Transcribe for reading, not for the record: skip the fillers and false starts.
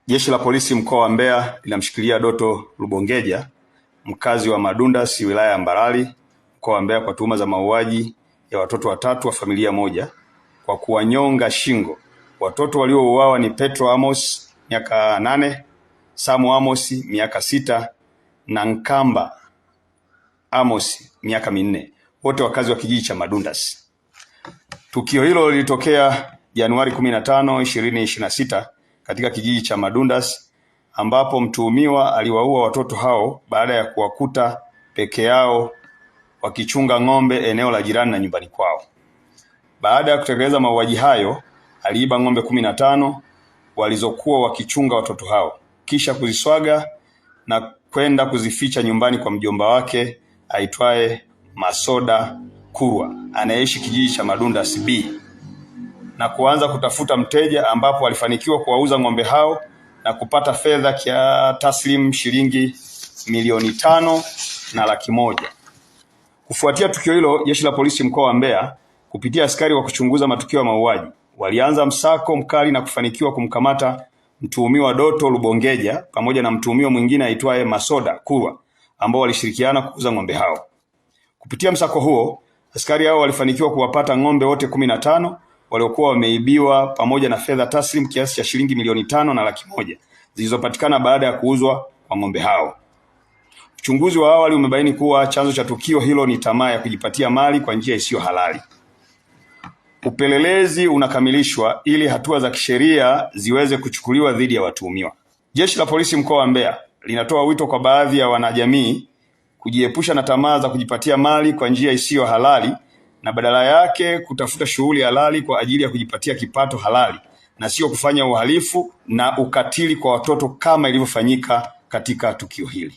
Jeshi la Polisi mkoa wa Mbeya linamshikilia Doto Lubongeja, mkazi wa Madundas, wilaya ya Mbarali, mkoa wa Mbeya, kwa tuhuma za mauaji ya watoto watatu wa familia moja kwa kuwanyonga shingo. Watoto waliouawa ni Petro Amos miaka 8, Samu Amos miaka 6 na Nkamba Amos miaka 4, wote wakazi wa kijiji cha Madundas. Tukio hilo lilitokea Januari 15, 2026 katika kijiji cha Madundas, ambapo mtuhumiwa aliwaua watoto hao baada ya kuwakuta peke yao wakichunga ng'ombe eneo la jirani na nyumbani kwao. Baada ya kutekeleza mauaji hayo, aliiba ng'ombe 15 walizokuwa wakichunga watoto hao, kisha kuziswaga na kwenda kuzificha nyumbani kwa mjomba wake aitwaye Masoda Kurwa, anayeishi kijiji cha Madundas B, na kuanza kutafuta mteja, ambapo alifanikiwa kuwauza ng'ombe hao na kupata fedha kia taslim shilingi milioni 5.1 laki. Kufuatia tukio hilo, Jeshi la Polisi mkoa wa Mbeya kupitia askari wa kuchunguza matukio ya mauaji walianza msako mkali na kufanikiwa kumkamata mtuhumiwa Doto Lubongeja pamoja na mtuhumiwa mwingine aitwaye Masoda Kurwa, ambao walishirikiana kuuza ng'ombe hao. Kupitia msako huo, askari hao walifanikiwa kuwapata ng'ombe wote 15 waliokuwa wameibiwa pamoja na fedha taslim kiasi cha shilingi milioni 5.1 laki zilizopatikana baada ya kuuzwa kwa ng'ombe hao. Uchunguzi wa awali umebaini kuwa chanzo cha tukio hilo ni tamaa ya kujipatia mali kwa njia isiyo halali. Upelelezi unakamilishwa ili hatua za kisheria ziweze kuchukuliwa dhidi ya watuhumiwa. Jeshi la Polisi mkoa wa Mbeya linatoa wito kwa baadhi ya wanajamii kujiepusha na tamaa za kujipatia mali kwa njia isiyo halali na badala yake kutafuta shughuli halali kwa ajili ya kujipatia kipato halali na sio kufanya uhalifu na ukatili kwa watoto kama ilivyofanyika katika tukio hili.